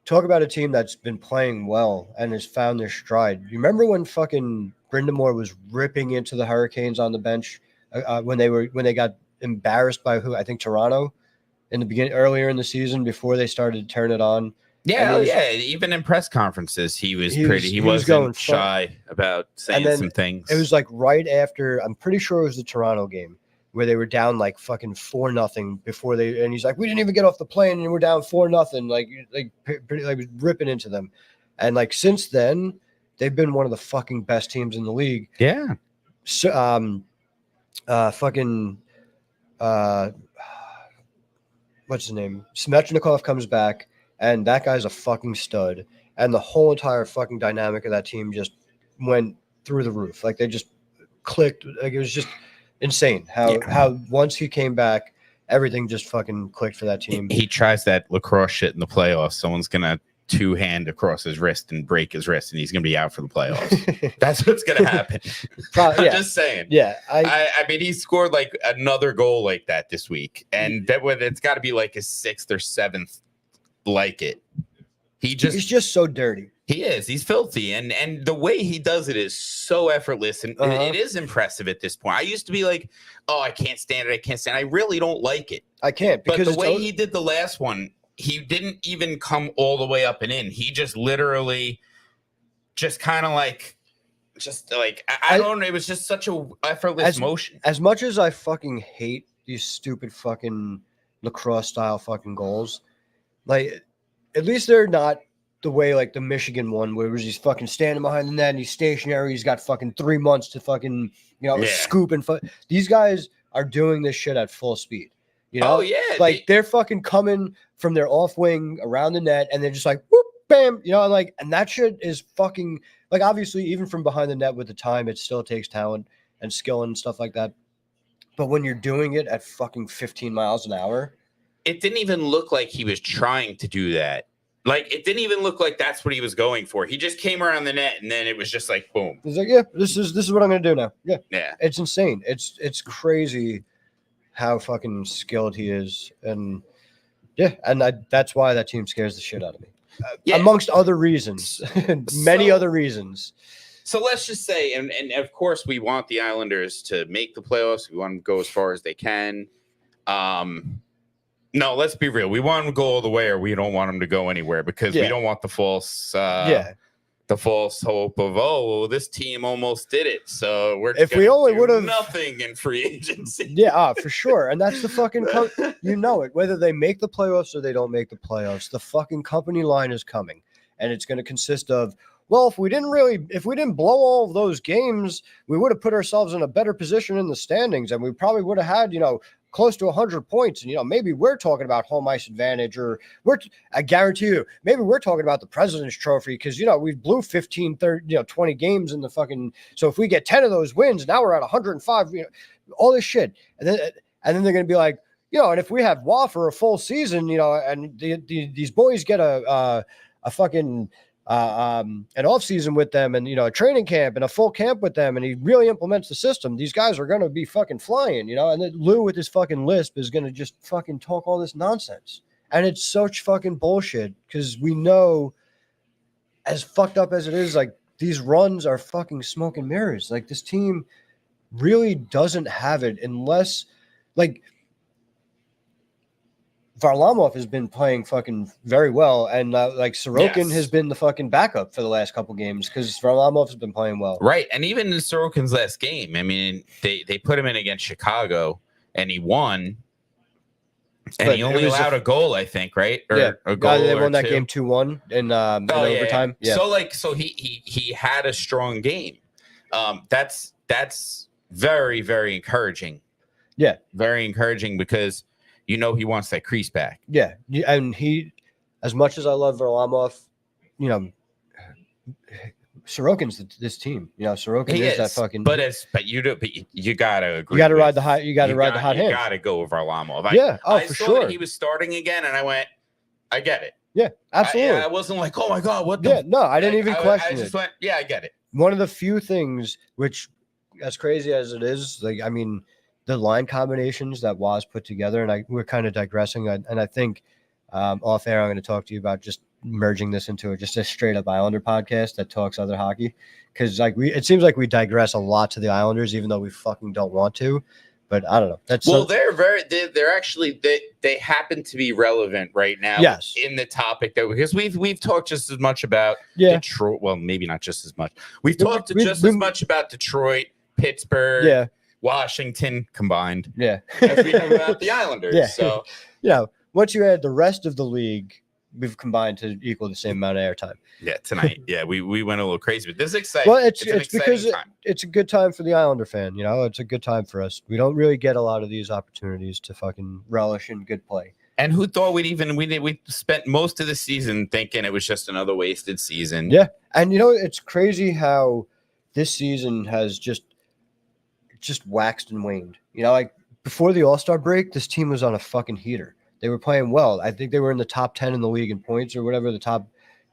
talk about a team that's been playing well and has found their stride. You remember when fucking Brindamore was ripping into the Hurricanes on the bench when they got embarrassed by who? I think Toronto in the beginning, earlier in the season before they started to turn it on. Yeah, even in press conferences, he wasn't going shy about saying some things. It was like right after, I'm pretty sure it was the Toronto game where they were down like fucking 4-0 before and he's like, we didn't even get off the plane and we're down 4-0, like ripping into them. And like since then, they've been one of the fucking best teams in the league. Yeah. So, what's his name? Svechnikov comes back, and that guy's a fucking stud. And the whole entire fucking dynamic of that team just went through the roof. Like they just clicked. Like it was just insane how once he came back, everything just fucking clicked for that team. He tries that lacrosse shit in the playoffs. Someone's gonna 2-hand across his wrist and break his wrist, and he's gonna be out for the playoffs. That's what's gonna happen. I'm just saying. Yeah, I mean, he scored like another goal like that this week, and it's got to be like his 6th or 7th like it. He's just so dirty. He is. He's filthy, and the way he does it is so effortless, and it is impressive at this point. I used to be like, oh, I can't stand it. I really don't like it. I can't because the way he did the last one. He didn't even come all the way up and in. He just literally just kind of like I don't know. It was just such a effortless motion. As much as I fucking hate these stupid fucking lacrosse style fucking goals, like at least they're not the way like the Michigan one where he's fucking standing behind the net and he's stationary. He's got fucking 3 months to fucking, scoop and these guys are doing this shit at full speed. Oh yeah, they're fucking coming from their off wing around the net, and they're just like whoop, bam, and that shit is fucking like obviously even from behind the net with the time, it still takes talent and skill and stuff like that. But when you're doing it at fucking 15 miles an hour, it didn't even look like he was trying to do that. Like it didn't even look like that's what he was going for. He just came around the net, and then it was just like boom. He's like, yeah, this is what I'm gonna do now. Yeah. It's insane. It's crazy how fucking skilled he is, and that's why that team scares the shit out of me. Amongst other reasons, many other reasons. So let's just say, and of course we want the Islanders to make the playoffs. We want them to go as far as they can. No, let's be real. We want them to go all the way, or we don't want them to go anywhere because we don't want the false hope of this team almost did it. So if we only would have nothing in free agency. For sure. And that's the fucking whether they make the playoffs or they don't make the playoffs, the fucking company line is coming, and it's going to consist of, well, if we didn't blow all of those games, we would have put ourselves in a better position in the standings, and we probably would have had close to 100 points. And, maybe we're talking about home ice advantage, or I guarantee you, maybe we're talking about the President's Trophy because, we blew 15, 30, 20 games in the fucking, so if we get 10 of those wins, now we're at 105, all this shit. And then they're going to be like, and if we have Waugh for a full season, and these boys get a fucking, an off season with them, and a training camp and a full camp with them, and he really implements the system, these guys are going to be fucking flying, and then Lou with his fucking lisp is going to just fucking talk all this nonsense, and it's such fucking bullshit because we know, as fucked up as it is, like these runs are fucking smoke and mirrors. Like this team really doesn't have it unless like Varlamov has been playing fucking very well, and like Sorokin has been the fucking backup for the last couple games because Varlamov has been playing well. Right, and even in Sorokin's last game, I mean, they put him in against Chicago, and he won, and he only allowed a goal, I think, right? Or a goal. They won that game 2-1 in overtime. Yeah. So he had a strong game. That's very, very encouraging. Yeah, very encouraging because. He wants that crease back. Yeah, and he, as much as I love Varlamov, Sorokin's this team. Sorokin is that fucking. But you gotta agree. You gotta ride the hot. You gotta ride the hot hand. You gotta go with Varlamov. For sure. That he was starting again, and I went, I get it. Yeah, absolutely. I wasn't like, oh my God, what the? Yeah, no, I didn't even question I just went, yeah, I get it. One of the few things which, as crazy as it is, like, I mean, the line combinations that Waz put together, and we're kind of digressing, and I think off air I'm going to talk to you about just merging this into just a straight up Islander podcast that talks other hockey, because like it seems like we digress a lot to the Islanders, even though we fucking don't want to. But I don't know. They're actually they happen to be relevant right now. Yes. In the topic that because we've talked just as much about Detroit. Well, maybe not just as much. We've talked just as much about Detroit, Pittsburgh, Washington combined. Yeah. As we have about the Islanders. Yeah. So once you add the rest of the league, we've combined to equal the same amount of airtime. Yeah, tonight. Yeah, we went a little crazy, but this is exciting. Well, it's because it's a good time for the Islander fan. It's a good time for us. We don't really get a lot of these opportunities to fucking relish in good play. And who thought we spent most of the season thinking it was just another wasted season. Yeah, and it's crazy how this season has just waxed and waned. Like before the All-Star break, this team was on a fucking heater. They were playing well. I think they were in the top 10 in the league in points or whatever,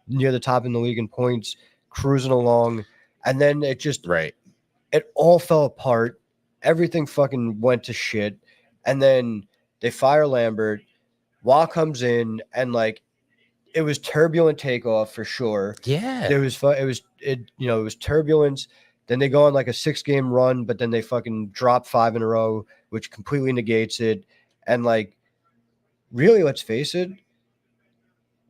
near the top in the league in points, cruising along. And then it all fell apart. Everything fucking went to shit. And then they fire Lambert. Waugh comes in, and like it was turbulent takeoff for sure. Yeah. It was turbulence. Then they go on like a 6-game run, but then they fucking drop 5 in a row, which completely negates it. And like, really, let's face it,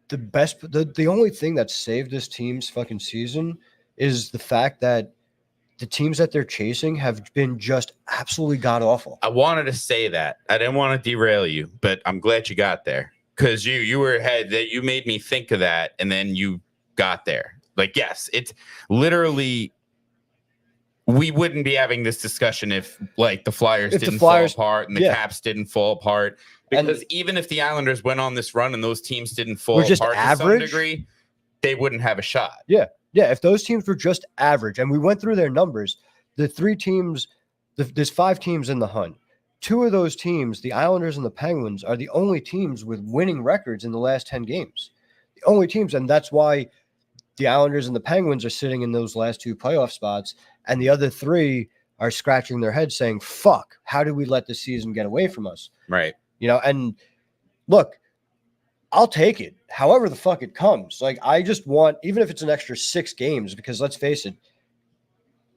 the only thing that saved this team's fucking season is the fact that the teams that they're chasing have been just absolutely god awful. I wanted to say that. I didn't want to derail you, but I'm glad you got there because you were ahead. That you made me think of that, and then you got there. Like, yes, it's literally. We wouldn't be having this discussion if like the Flyers didn't fall apart and the Caps didn't fall apart. Because even if the Islanders went on this run and those teams didn't fall apart to some degree, they wouldn't have a shot. Yeah. Yeah. If those teams were just average, and we went through their numbers, the 3 teams, there's 5 teams in the hunt. 2 of those teams, the Islanders and the Penguins, are the only teams with winning records in the last 10 games. The only teams. And that's why the Islanders and the Penguins are sitting in those last 2 playoff spots. And the other 3 are scratching their heads saying, fuck, how did we let this season get away from us? Right. And look, I'll take it however the fuck it comes. Like, I just want, even if it's an extra 6 games, because let's face it,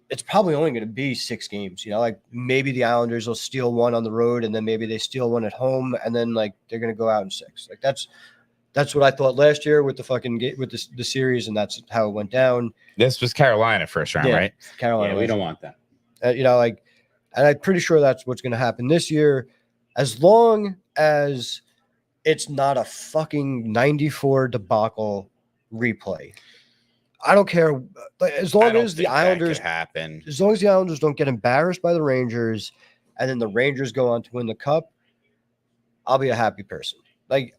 it's probably only going to be 6 games. Like maybe the Islanders will steal 1 on the road, and then maybe they steal 1 at home, and then like they're going to go out in 6. Like that's what I thought last year with the fucking with the series, and that's how it went down. This was Carolina first round, right? Carolina. Yeah, we don't want that. And I'm pretty sure that's what's going to happen this year. As long as it's not a fucking 94 debacle replay, I don't care. As long as the Islanders don't get embarrassed by the Rangers, and then the Rangers go on to win the cup, I'll be a happy person. Like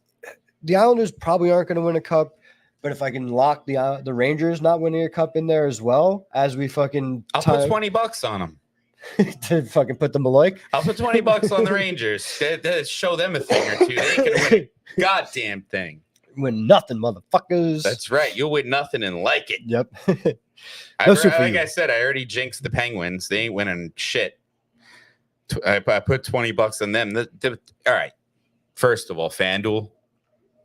the Islanders probably aren't going to win a cup, but if I can lock the Rangers not winning a cup in there as well, as we fucking I'll put $20 on them. To fucking put them alike. I'll put $20 on the Rangers. Show them a thing or two. They can win a goddamn thing. Win nothing, motherfuckers. That's right. You'll win nothing and like it. Yep. I said, I already jinxed the Penguins. They ain't winning shit. I put $20 on them. All right. First of all, FanDuel,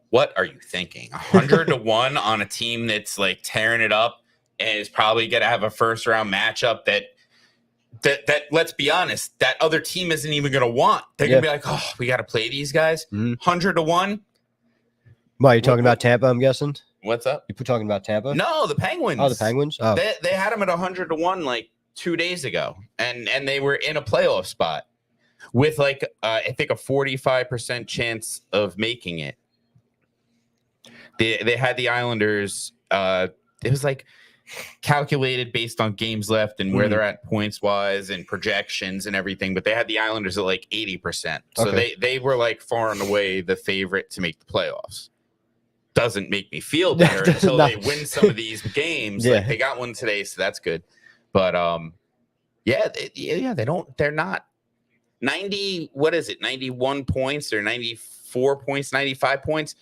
what are you thinking? 100 to 1 on a team that's like tearing it up and is probably going to have a first round matchup that let's be honest, that other team isn't even going to want. They're going to be like, oh, we got to play these guys. 100 to 1. Why, you talking about Tampa, I'm guessing? What's up? You talking about Tampa? No, the Penguins. Oh, the Penguins? Oh. They had them at 100 to 1 like 2 days ago, and they were in a playoff spot with like I think a 45% chance of making it. They had the Islanders. It was like calculated based on games left and where they're at points wise and projections and everything, but they had the Islanders at like 80%. So they were like far and away the favorite to make the playoffs. Doesn't make me feel better until they win some of these games. Like they got one today, so that's good. But they're not 90. What is it? 91 points or 94 points, 95 points.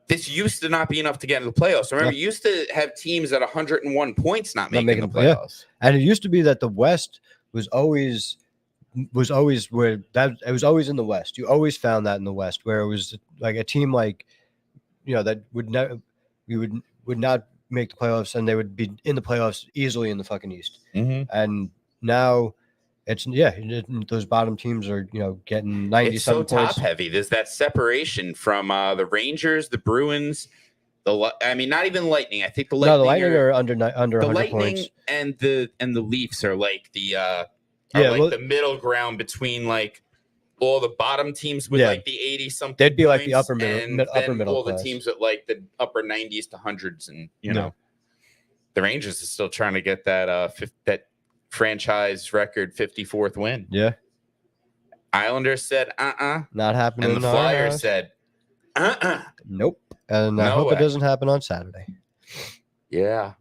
this used to not be enough to get into the playoffs. Remember, you used to have teams at 101 points not making the playoffs. Yeah. And it used to be that the West was always where that it was always in the West. You always found that in the West, where it was like a team like, that would never would not make the playoffs, and they would be in the playoffs easily in the fucking East. Mm-hmm. And now it's those bottom teams are getting 90 It's so points. top heavy. There's that separation from the Rangers, the Bruins, not even Lightning. I think the Lightning are under the 100 Lightning points. and the Leafs are like the middle ground between like all the bottom teams with like the 80 something. They'd be points, like the upper middle all class. the teams at like the upper 90s to hundreds, and the Rangers is still trying to get that franchise record 54th win. Yeah. Islanders said not happening. And the Flyers said nope. And I hope it doesn't happen on Saturday. Yeah.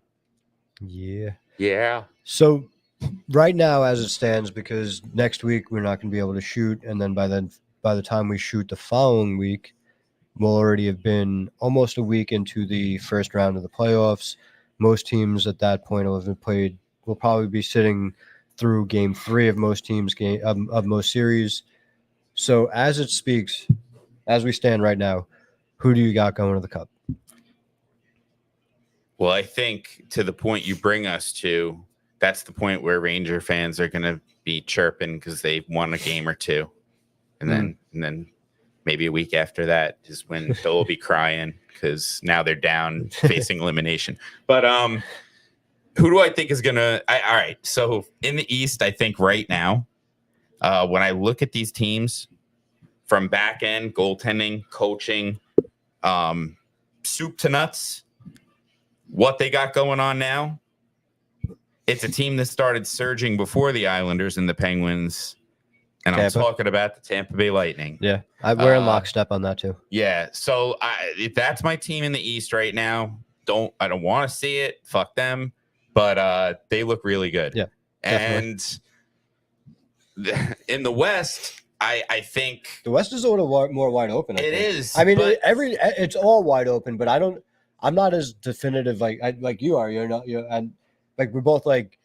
So right now, as it stands, because next week we're not going to be able to shoot, and then by the time we shoot the following week, we'll already have been almost a week into the first round of the playoffs. Most teams at that point will have played. Will probably be sitting through Game 3 of most teams' of most series. So as it speaks, as we stand right now, who do you got going to the Cup? Well, I think to the point you bring us to, that's the point where Ranger fans are going to be chirping because they've won a game or two. And then maybe a week after that is when they'll be crying because now they're down facing elimination. But who do I think is going to – all right, so in the East, I think right now, when I look at these teams from back end, goaltending, coaching, soup to nuts, what they got going on now, it's a team that started surging before the Islanders and the Penguins, and Tampa. I'm talking about the Tampa Bay Lightning. Yeah, we're in lockstep on that too. Yeah, so if that's my team in the East right now, I don't want to see it. Fuck them, but they look really good. Yeah, definitely. And in the West, I think the West is a little more wide open. It is. I mean, it's all wide open, but I'm not as definitive like you are. You're not. And like we're both like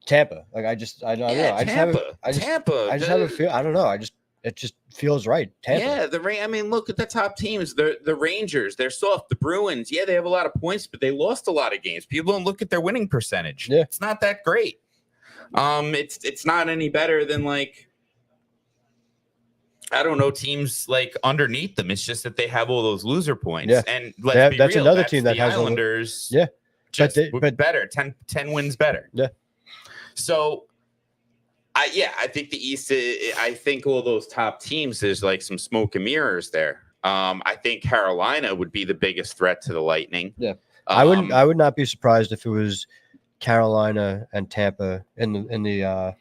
Tampa. Like I don't know. I just have a feel. I don't know. It just feels right. Tampa. Yeah, I mean, look at the top teams. The Rangers, they're soft. The Bruins, they have a lot of points, but they lost a lot of games. People don't look at their winning percentage. Yeah. It's not that great. It's not any better than like, I don't know, teams like underneath them. It's just that they have all those loser points. Yeah. And let's be that's real, another team that the has Islanders. But better, 10 wins better. Yeah. So, I think the East. I think all those top teams. There's like some smoke and mirrors there. I think Carolina would be the biggest threat to the Lightning. Yeah, I would not be surprised if it was Carolina and Tampa in the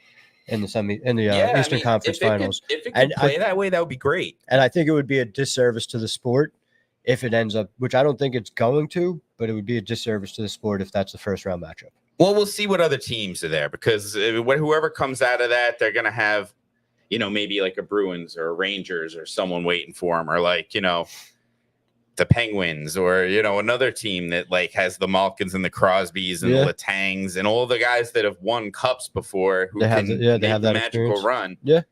Eastern Conference Finals. If it could play that way, that would be great. And I think it would be a disservice to the sport if it ends up, which I don't think it's going to, but it would be a disservice to the sport if that's the first round matchup. Well, we'll see what other teams are there because whoever comes out of that, they're going to have, maybe like a Bruins or a Rangers or someone waiting for them, or like, the Penguins or, another team that like has the Malkins and the Crosbys and the Latangs and all the guys that have won cups before who have that magical experience. Run. Yeah.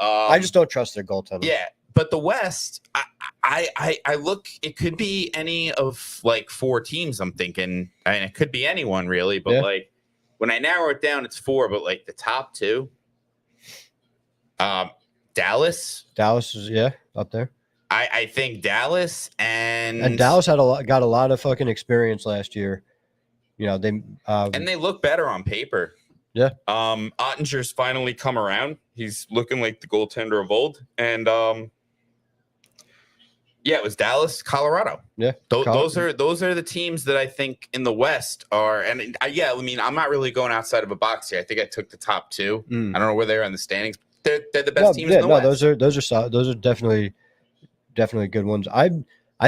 I just don't trust their goaltenders. Yeah. But the West, I look, it could be any of like 4 teams, I'm thinking. And it could be anyone really, but like when I narrow it down, it's 4, but like the top 2. Dallas is up there. I think Dallas and Dallas got a lot of fucking experience last year. They and they look better on paper. Yeah. Ottinger's finally come around. He's looking like the goaltender of old. And it was Dallas, Colorado. Yeah. Those are the teams that I think in the West are, and I'm not really going outside of a box here. I think I took the top 2. I don't know where they are in the standings. They're the best teams in the West. Those are definitely good ones. I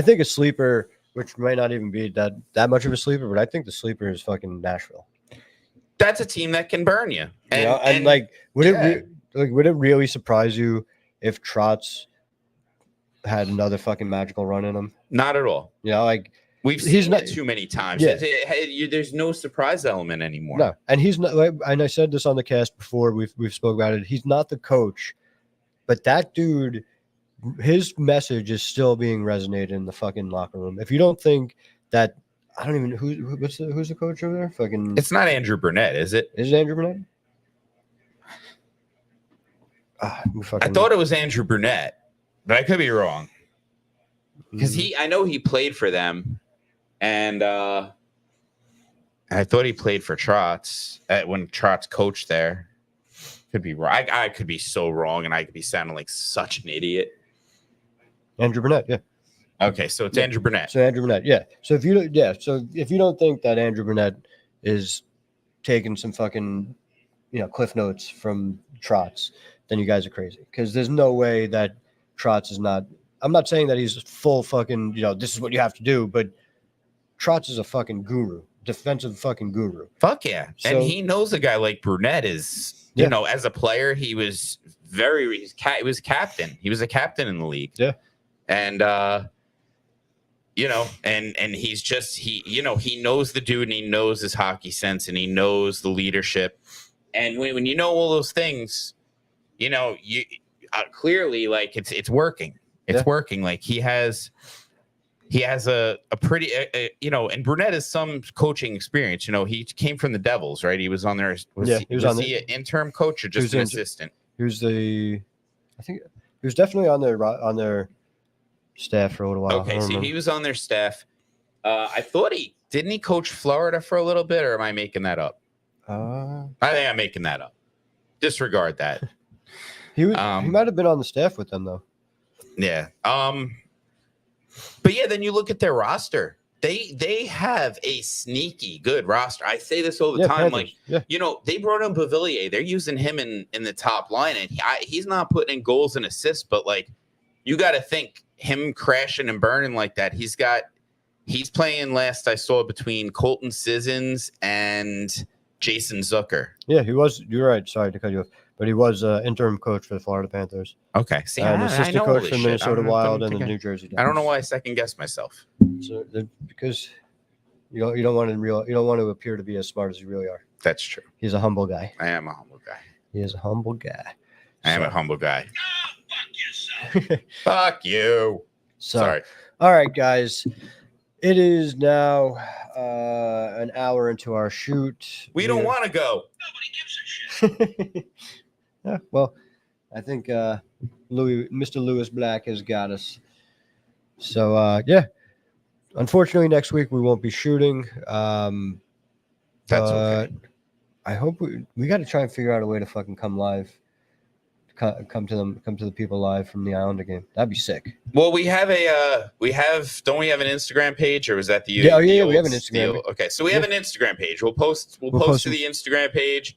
think a sleeper, which might not even be that much of a sleeper, but I think the sleeper is fucking Nashville. That's a team that can burn you. Would it really surprise you if Trotz had another fucking magical run in him. Not at all. You know, like we've seen it too many times. Yeah. There's no surprise element anymore. No, and he's not. And I said this on the cast before. We've spoke about it. He's not the coach, but that dude, his message is still being resonated in the fucking locker room. If you don't think that, I don't even who's the coach over there? Fucking, it's not Andrew Burnett, is it? Is it Andrew Burnett? I thought it was Andrew Burnett, but I could be wrong. Because I know he played for them, and I thought he played for Trotz when Trotz coached there. Could be wrong. I could be so wrong, and I could be sounding like such an idiot. Andrew Burnett, yeah. Okay, so it's Andrew Burnett. So Andrew Burnett, yeah. So if you don't think that Andrew Burnett is taking some fucking, cliff notes from Trotz, then you guys are crazy. Because there's no way that Trotz is not. I'm not saying that he's full fucking, this is what you have to do, but Trotz is a fucking guru, defensive fucking guru. Fuck yeah. So, and he knows a guy like Burnett is, as a player, he was he was captain. He was a captain in the league. Yeah. And, and he's just, he knows the dude and he knows his hockey sense and he knows the leadership. And when you know all those things, you clearly like it's working. It's working. Like he has a pretty, and Burnett has some coaching experience. He came from the Devils, right? He was on there. Was he an interim coach or just an assistant? He was I think he was definitely on their staff for a little while. Okay, so he was on their staff. I thought didn't he coach Florida for a little bit, or am I making that up? I think I'm making that up. Disregard that. He might have been on the staff with them though. Yeah. But yeah, then you look at their roster. They have a sneaky good roster. I say this all the time. Panthers. Like, they brought in Beauvillier. They're using him in the top line, and he's not putting in goals and assists. But like, you got to think him crashing and burning like that. He's playing last I saw between Colton Sissons and Jason Zucker. Yeah, he was. You're right. Sorry to cut you off. But he was interim coach for the Florida Panthers. Okay. See, and assistant coach for Minnesota Wild and the New Jersey Devils. I don't know why I second guessed myself. So because you don't want to appear to be as smart as you really are. That's true. He's a humble guy. I am a humble guy. He is a humble guy. I am a humble guy. Oh, fuck yourself. Fuck you. Sorry. All right, guys. It is now an hour into our shoot. We don't want to go. Nobody gives a shit. Yeah, well, I think Mr. Lewis Black has got us. So, unfortunately, next week we won't be shooting. That's okay. I hope we got to try and figure out a way to fucking come live. Come to the people live from the Islander game. That'd be sick. Well, don't we have an Instagram page, or was that the we have an Instagram. Okay, so we have an Instagram page. We'll post to the Instagram page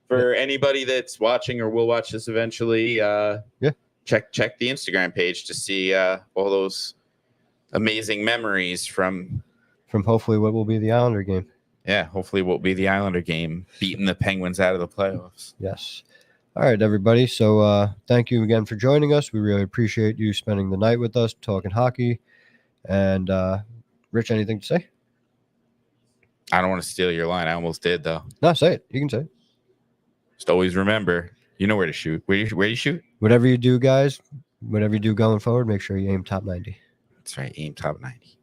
for anybody that's watching or will watch this eventually. Check the Instagram page to see all those amazing memories from hopefully what will be the Islander game. Yeah, hopefully what will be the Islander game, beating the Penguins out of the playoffs. Yes. All right, everybody. So thank you again for joining us. We really appreciate you spending the night with us, talking hockey. And Rich, anything to say? I don't want to steal your line. I almost did, though. No, say it. You can say it. Just always remember, you know where to shoot. Where you shoot? Whatever you do, guys, whatever you do going forward, make sure you aim top 90. That's right. Aim top 90.